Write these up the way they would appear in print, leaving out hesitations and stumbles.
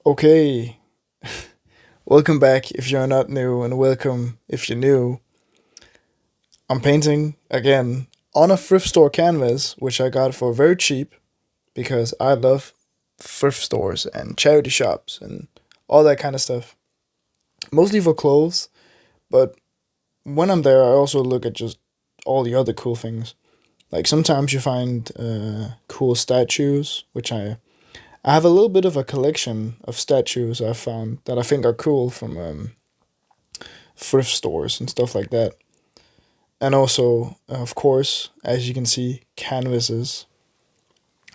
Okay, welcome back if you're not new, and welcome if you're new. I'm painting again on a thrift store canvas, which I got for very cheap because I love thrift stores and charity shops and all that kind of stuff. Mostly for clothes, but when I'm there, I also look at just all the other cool things. Like sometimes you find cool statues, which I have a little bit of a collection of statues I found that I think are cool from thrift stores and stuff like that. And also, of course, as you can see, canvases.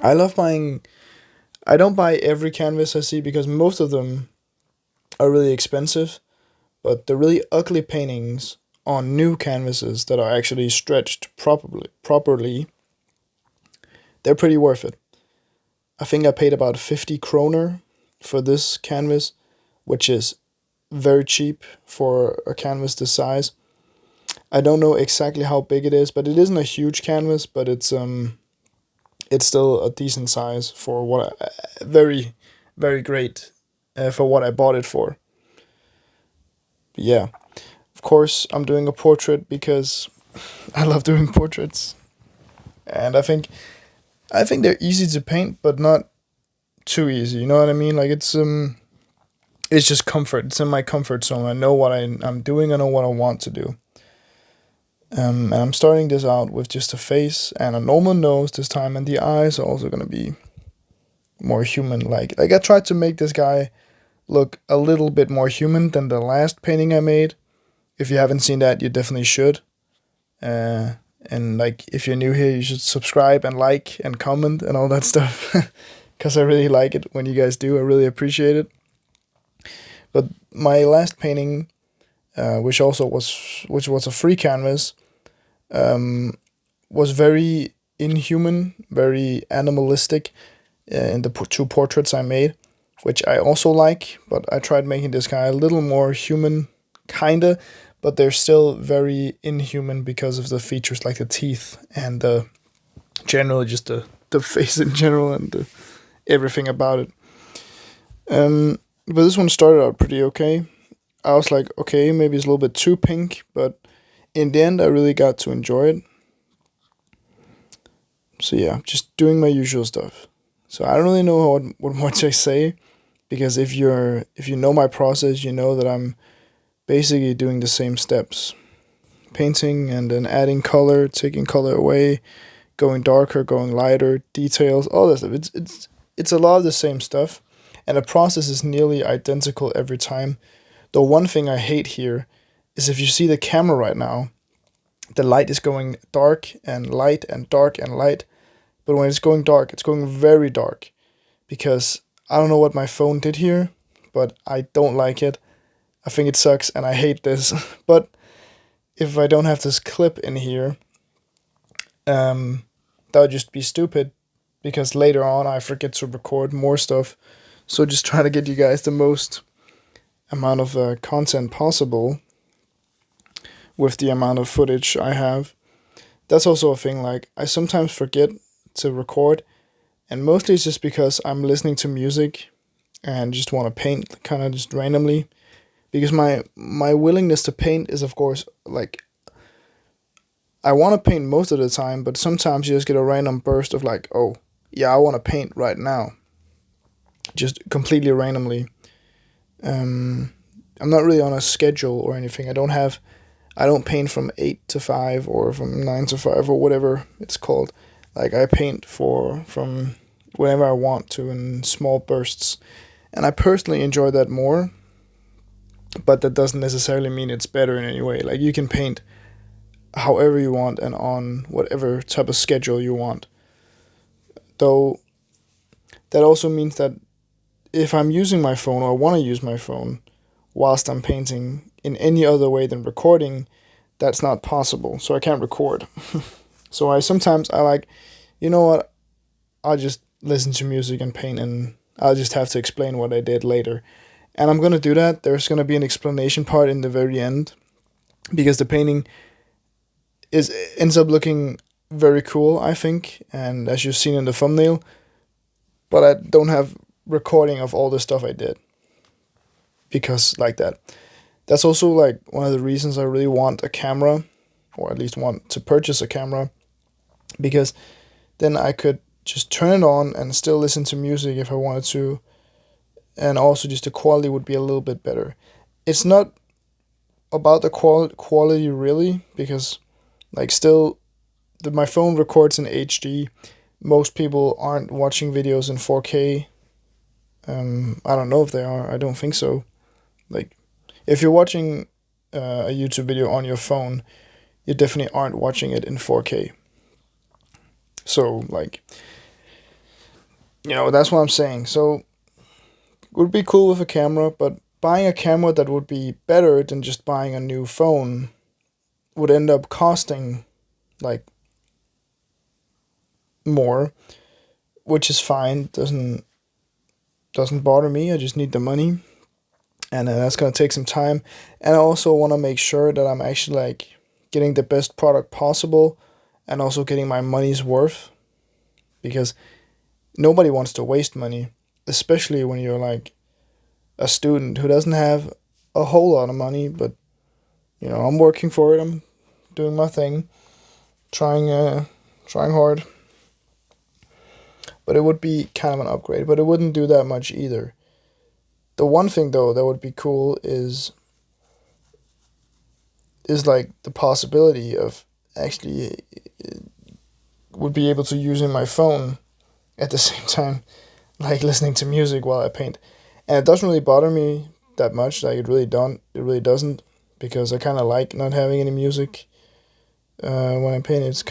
I love buying. I don't buy every canvas I see because most of them are really expensive, but the really ugly paintings on new canvases that are actually stretched properly, they're pretty worth it. I think I paid about 50 kroner for this canvas, which is very cheap for a canvas this size. I don't know exactly how big it is, but it isn't a huge canvas, but it's still a decent size for what very very great for what I bought it for. But yeah, of course I'm doing a portrait because I love doing portraits, and I think they're easy to paint, but not too easy. You know what I mean? Like it's just comfort. It's in my comfort zone. I know what I'm doing. I know what I want to do. And I'm starting this out with just a face and a normal nose this time, and the eyes are also gonna be more human. Like I tried to make this guy look a little bit more human than the last painting I made. If you haven't seen that, you definitely should. Uh, and like if you're new here, you should subscribe and like and comment and all that stuff, because I really like it when you guys do. I really appreciate it. But my last painting, which was a free canvas, um, was very inhuman, very animalistic in the two portraits I made, which I also like. But I tried making this guy a little more human, kinda, but they're still very inhuman because of the features like the teeth and the general, just the face in general and everything about it. But this one started out pretty okay. I was like, okay, maybe it's a little bit too pink, but in the end, I really got to enjoy it. So yeah, just doing my usual stuff. So I don't really know what much I say, because if you know my process, you know that I'm basically doing the same steps: painting and then adding color, taking color away, going darker, going lighter, details, all that stuff. It's a lot of the same stuff, and the process is nearly identical every time. The one thing I hate here is if you see the camera right now, the light is going dark and light and dark and light, but when it's going dark, it's going very dark, because I don't know what my phone did here, but I don't like it. I think it sucks and I hate this. But if I don't have this clip in here, that would just be stupid, because later on I forget to record more stuff. So just try to get you guys the most amount of content possible with the amount of footage I have. That's also a thing, like I sometimes forget to record, and mostly it's just because I'm listening to music and just want to paint kind of just randomly, because my willingness to paint is, of course, like I want to paint most of the time, but sometimes you just get a random burst of like, oh yeah, I want to paint right now, just completely randomly. um I'm not really on a schedule or anything. I don't paint from 8 to 5 or from 9 to 5 or whatever it's called. Like I paint for from whenever I want to in small bursts. And I personally enjoy that more, but that doesn't necessarily mean it's better in any way. Like you can paint however you want and on whatever type of schedule you want. Though that also means that if I'm using my phone, or want to use my phone whilst I'm painting in any other way than recording, that's not possible. So I can't record. So I like, you know what? I'll just listen to music and paint, and I'll just have to explain what I did later. And I'm gonna do that. There's gonna be an explanation part in the very end, because the painting is ends up looking very cool, I think, and as you've seen in the thumbnail. But I don't have recording of all the stuff I did, because like that. That's also like one of the reasons I really want a camera, or at least want to purchase a camera, because then I could just turn it on and still listen to music if I wanted to, and also just the quality would be a little bit better. It's not about the quality really, because like still my phone records in HD. Most people aren't watching videos in 4K. I don't know if they are. I don't think so. Like, if you're watching a YouTube video on your phone, you definitely aren't watching it in 4K. So, like, that's what I'm saying. So, it would be cool with a camera, but buying a camera that would be better than just buying a new phone would end up costing, like, more, which is fine. Doesn't bother me. I just need the money, and that's gonna take some time. And I also want to make sure that I'm actually like getting the best product possible, and also getting my money's worth, because nobody wants to waste money, especially when you're like a student who doesn't have a whole lot of money. But I'm working for it. I'm doing my thing, trying hard. But it would be kind of an upgrade, but it wouldn't do that much either. The one thing though that would be cool is like the possibility of actually would be able to using my phone at the same time, like listening to music while I paint. And it doesn't really bother me that much. Like it really doesn't, because I kind of like not having any music when I paint. It's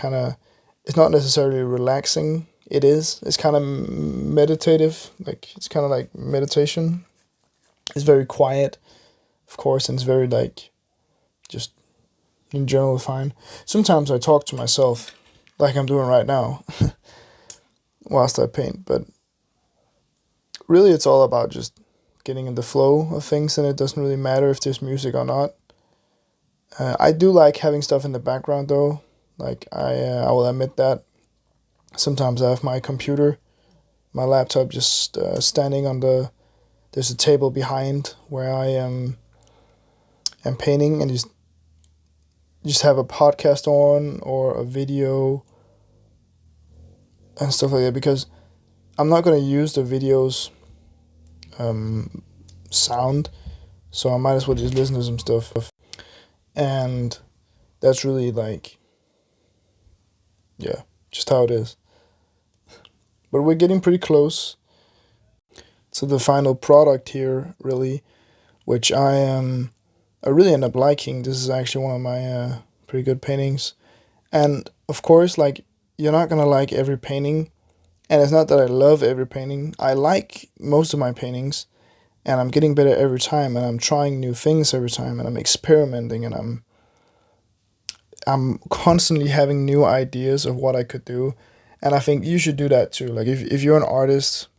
not necessarily relaxing. It's kind of meditative. Like, it's kind of like meditation. It's very quiet, of course, and it's very like just in general fine. Sometimes I talk to myself, like I'm doing right now, whilst I paint. But really, it's all about just getting in the flow of things, and it doesn't really matter if there's music or not. I do like having stuff in the background though. Like, I will admit that. Sometimes I have my computer, my laptop just standing on there's a table behind where I am painting, and just have a podcast on or a video and stuff like that, because I'm not gonna use the video's sound, so I might as well just listen to some stuff. And that's really like, yeah, just how it is. But we're getting pretty close to the final product here, really, which I really end up liking. This is actually one of my pretty good paintings. And of course, like, you're not gonna like every painting, and it's not that I love every painting. I like most of my paintings, and I'm getting better every time, and I'm trying new things every time, and I'm experimenting, and I'm constantly having new ideas of what I could do. And I think you should do that too. Like, if you're an artist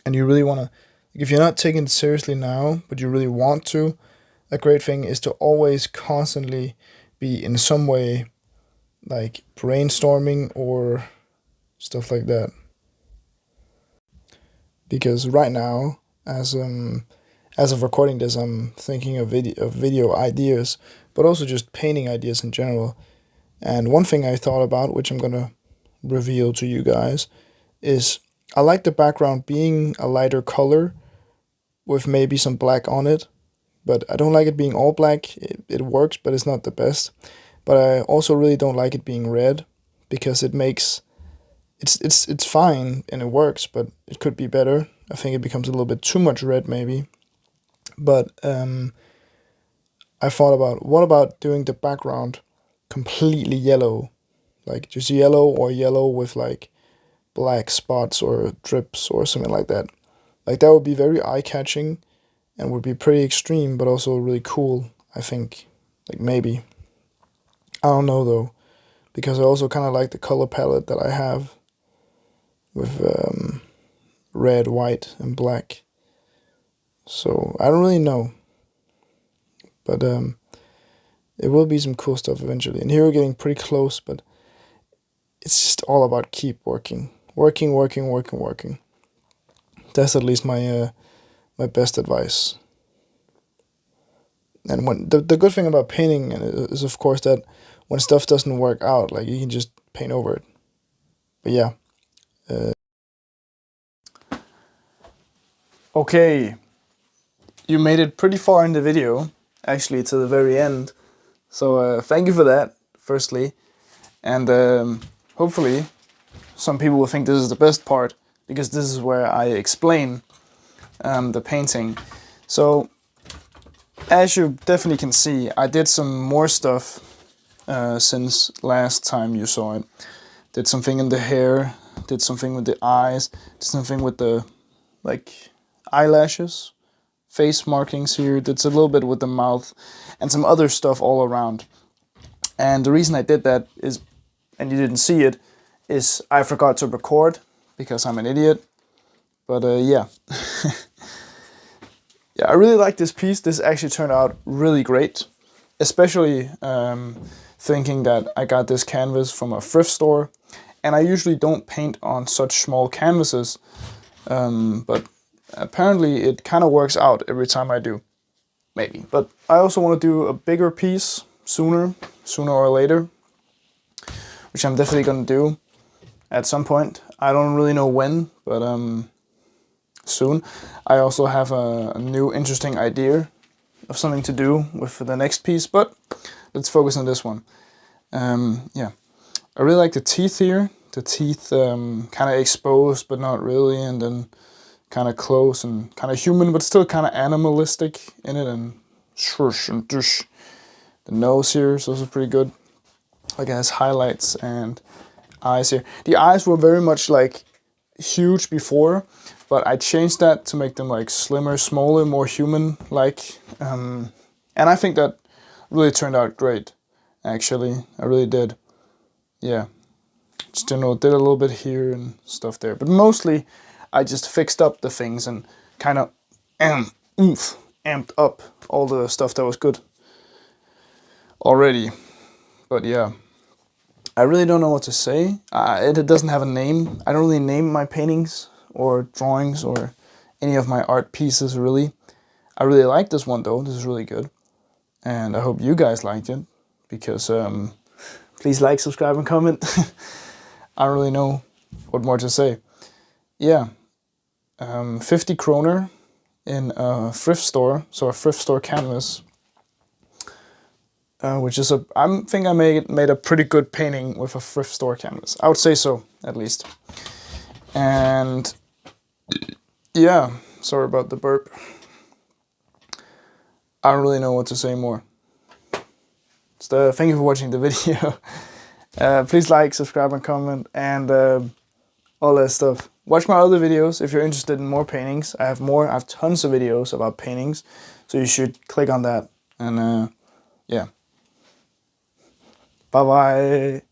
and you really want to, if you're not taking it seriously now, but you really want to, a great thing is to always constantly be in some way like brainstorming or stuff like that. Because right now, as of recording this, I'm thinking of video ideas, but also just painting ideas in general. And one thing I thought about, which I'm gonna reveal to you guys, is I like the background being a lighter color with maybe some black on it, but I don't like it being all black. It works, but it's not the best. But I also really don't like it being red, because it makes it's fine and it works, but it could be better. I think it becomes a little bit too much red maybe. But I thought about, what about doing the background completely yellow, like just yellow, or yellow with like black spots or drips or something like that. Like, that would be very eye catching and would be pretty extreme, but also really cool, I think. Like, maybe. I don't know though, because I also kind of like the color palette that I have with red, white, and black. So I don't really know, but it will be some cool stuff eventually. And here we're getting pretty close, but it's just all about keep working, working, working, working, working. That's at least my best advice. And when the good thing about painting is of course that when stuff doesn't work out, like you can just paint over it. But yeah. Okay, you made it pretty far in the video, actually to the very end. So thank you for that, firstly. And hopefully some people will think this is the best part, because this is where I explain the painting. So as you definitely can see, I did some more stuff since last time you saw it. Did something in the hair, did something with the eyes, did something with the like eyelashes, face markings here, did a little bit with the mouth, and some other stuff all around. And the reason I did that is, and you didn't see it, is I forgot to record because I'm an idiot. But yeah. Yeah, I really like this piece. This actually turned out really great, especially thinking that I got this canvas from a thrift store, and I usually don't paint on such small canvases, but apparently it kind of works out every time I do, maybe. But I also want to do a bigger piece sooner or later, which I'm definitely going to do at some point. I don't really know when, but soon. I also have a new interesting idea of something to do with the next piece, but let's focus on this one. Yeah, I really like the teeth here. The teeth kind of exposed, but not really, and then kind of close and kind of human, but still kind of animalistic in it, and shush and dush. The nose here is also pretty good. Like it has highlights and eyes here. The eyes were very much like huge before, but I changed that to make them like slimmer, smaller, more human-like. And I think that really turned out great, actually. I really did. Yeah. Just, did a little bit here and stuff there. But mostly, I just fixed up the things and kind of amped up all the stuff that was good already. But yeah. I really don't know what to say. It doesn't have a name. I don't really name my paintings or drawings or any of my art pieces, really. I really like this one, though. This is really good. And I hope you guys liked it, because please like, subscribe, and comment. I don't really know what more to say. Yeah, 50 kroner in a thrift store, so a thrift store canvas. Which is I think I made a pretty good painting with a thrift store canvas. I would say so, at least. And yeah, sorry about the burp. I don't really know what to say more. Thank you for watching the video. Please like, subscribe, and comment, and all that stuff. Watch my other videos if you're interested in more paintings. I have tons of videos about paintings, so you should click on that. And yeah. Bye bye.